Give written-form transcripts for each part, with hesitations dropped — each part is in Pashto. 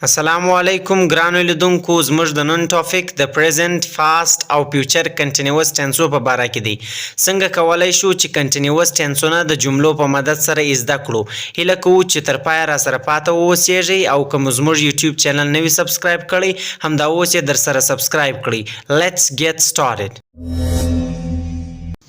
السلام علیکم ګرانو لیدونکو زموږ د نن ټاپک د پریزنت فاست او فیوچر کنټینیوس ټینسو په باره کې دی څنګه کولای شو چې کنټینیوس ټینسونه د جملو په مدد سره زده کړو هیله کوو چې تر پایه را سره پاته اوسئ او که زموږ یوټیوب چینل نوی سبسکرایب کړئ همدا اوس یې در سره سبسکرایب کړئ لیټس ګیټ سټارټډ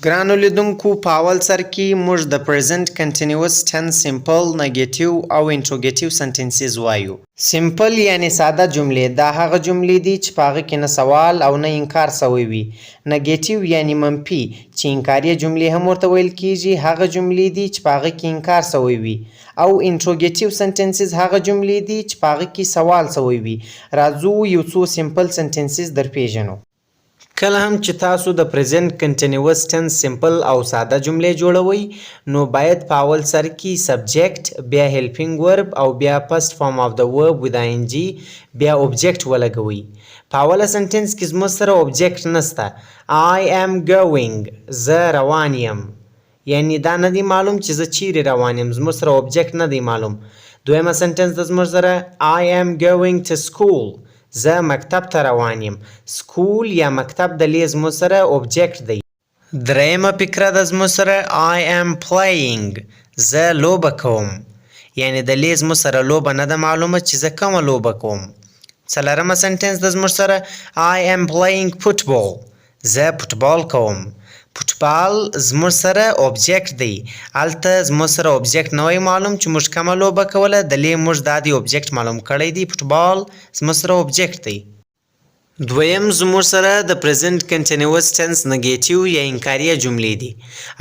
ګرانو لیدونکو په اول سر کې موږ د پریزنت کنټینیوس ټنس سمپل نیگیټیو او انټروګیټیو سنټنسز وایو سمپل یعنی ساده جملې دا هغه جملې دي چې په هغه کې نه سوال او نه انکار سوی وي نیگیټیو یعنی منفي چې انکاري جملې هم ورته ویل کیږي هغه جملې دي چې په هغه کې انکار سوی وي او انټروګیټیو سنټنسز هغه جملې دي چې په هغه کې سوال سوی وي راځو یو څو سمپل سنټنسز درپېژنو کله هم چې تاسو د پریزنت کنټینیوس ټنس سمپل او ساده جملې جوړوئ نو باید په اول سر کې سبجیکټ بیا هیلپینګ ورب او بیا فرست فارم اف د ورب with ing بیا اوبجیکټ ولګوئ په اوله سنټنس کې زموږ سره اوبجیکټ نسته I am going زه روان یم یعنی دا نه دی معلوم چې زه چیرې روان یم زموږ سره اوبجیکټ نه دی معلوم دویمه سنټنس د زموږ سره I am going to school زه مکتب ته روان یم سکول یا مکتب د لیز مو سره اوبجیکټ دی دریمه فکره د زمو سره I am playing زه لوبه کوم یعنی د لیز مو سره لوبه نه ده معلومه چې زه کومه لوبه کوم څلورمه سنټنس د زمو سره I am playing football زه فوټبال کوم فوټبال زموږ سره اوبجیکټ دی هلته زموږ سره اوبجیکټ نه وای معلوم چې موږ کومه لوبه کوله د لې موږ دا دی اوبجیکټ معلوم کړی دی فوټبال زموږ سره اوبجیکټ دی دویم زموږ سره د پریزنت کنټینیوس ټنس نیگیټیو یا انکاریه جملې دي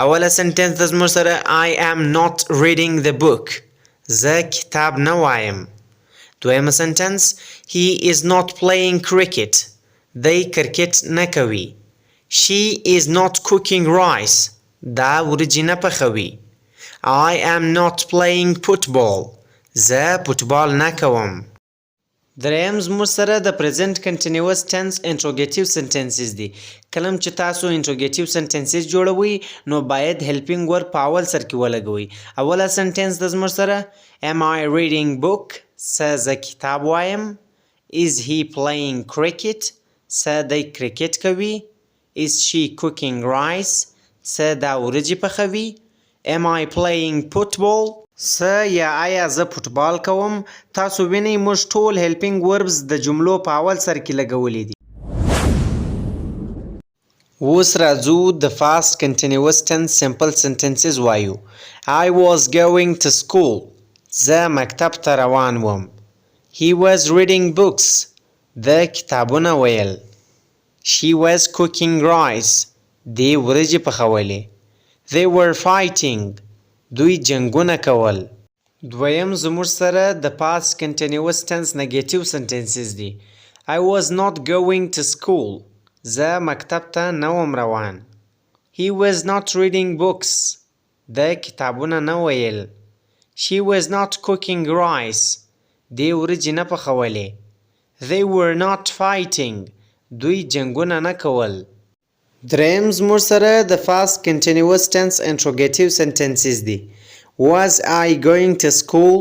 اوله سنټنس د زموږ سره I am not reading the book زه کتاب نه وایم دویمه سنټنس He is not playing cricket دی کرکټ نه کوي She is not cooking rice. دا ورجی نه پخوي. I am not playing football. زه فوټبال نه کوم. دریم زموږ سره د پریزنت کنټینیوس ټنس انټروګیټیو سنټنسز دي. کله چې تاسو انټروګیټیو سنټنسز جوړوئ نو باید هیلپینګ ورب په اول سر کې ولګوئ. اوله سنټنس د زموږ سره Am I reading book؟ څه زه کتاب وایم. Is he playing cricket؟ څه دی کرکټ کوي. Is she cooking rice? څه دا ورجی پخوي. Am I playing football? څه یا آیا زه فوټبال کوم تاسو وینئ موږ ټول هیلپینګ وربز د جملو په اول سر کې لګولي دي اوس راځو د فاست کنټینیوس ټنس سمپل سنټنسز وایو I was going to school زه مکتب ته روان وم He was reading books د کتابونه ویل She was cooking rice. دی ورجی پخولې. They were fighting. دوی جنگونه کول. دویم زموږ سره د past continuous tense negative sentences دي. I was not going to school. زه مکتب ته نه وم روان. He was not reading books. د کتابونه نه ویل. She was not cooking rice. دی ورجی نه پخولې. They were not fighting. دوی جنگونه نه کول دریم زموږ سره د فاست کنټینیوس ټنس انټروګیټیو سنټنسز دي Was I going to school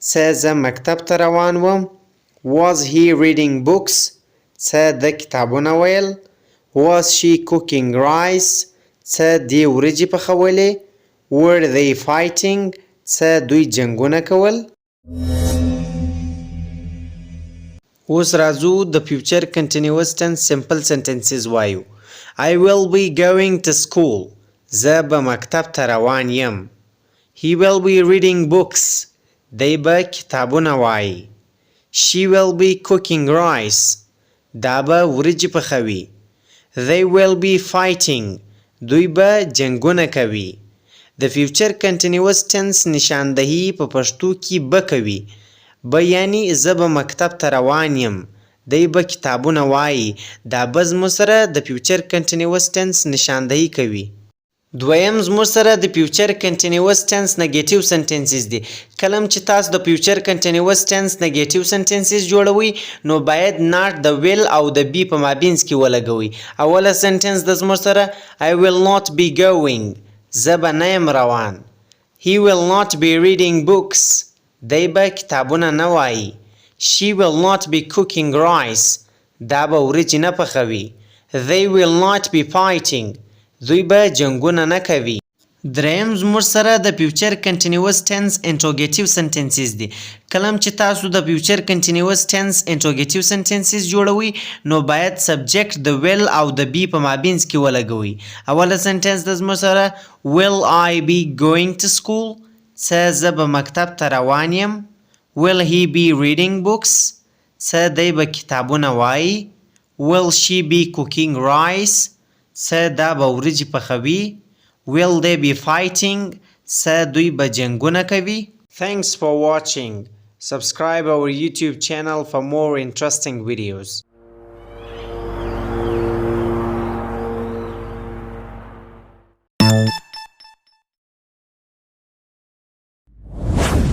څه زه مکتب ته روان وم Was he reading books څه د کتابونه ویل Was she cooking rice څه دی ورجی پخولې Were they fighting څه دوی جنگونه کول اوس راځو د فیوچر کنټینیوس ټنس سمپل سنټنسز وایو I will be going to school زه به مکتب ته روان یم He will be reading books دی به کتابونه وایي She will be cooking rice دا به ورجی پخوي They will be fighting دوی به جنگونه کوي د فیوچر کنټینیوس ټنس نشاندهی په پښتو کې به کوي به یعنی زه به مکتب ته روان یم دی به کتابونه وایي دا به زموږ سره د فیوچر کنټینیوس ټنس نشاندهی کوي دویم زموږ سره د فیوچر کنټینیوس ټنس نیگیټیو سنټنسز دي کله چې تاسو د فیوچر کنټینیوس ټنس نیگیټیو سنټنسز جوړوئ نو باید ناٹ د ویل او د بی په مابینځ کې ولګوئ اوله سنټنس د زموږ سره I will not be going زه به نه یم روان He will not be reading books دی به کتابونه نه وایي She will not be cooking rice. دا به وریجې نه پخوي. They will not be fighting. دوی به جنګونه نه کوي. دریم زموږ سره د فیوچر کنټینیوس ټنس انټروګیټیو سنټنسز دي. کله چې تاسو د فیوچر کنټینیوس ټنس انټروګیټیو سنټنسز جوړوي نو باید سبجیکټ د will او د be په مابینځ کې ولګوي. اوله سنټنس د زموږ سره will I be going to school؟ څه زه به مکتب ته روان یم. Will he be reading books؟ څه دی به کتابونه وایي. Will she be cooking rice؟ څه دا به وریجې پخوي. Will they be fighting؟ څه دوی به جنګونه کوي. Thanks for watching. Subscribe our YouTube channel for more interesting videos.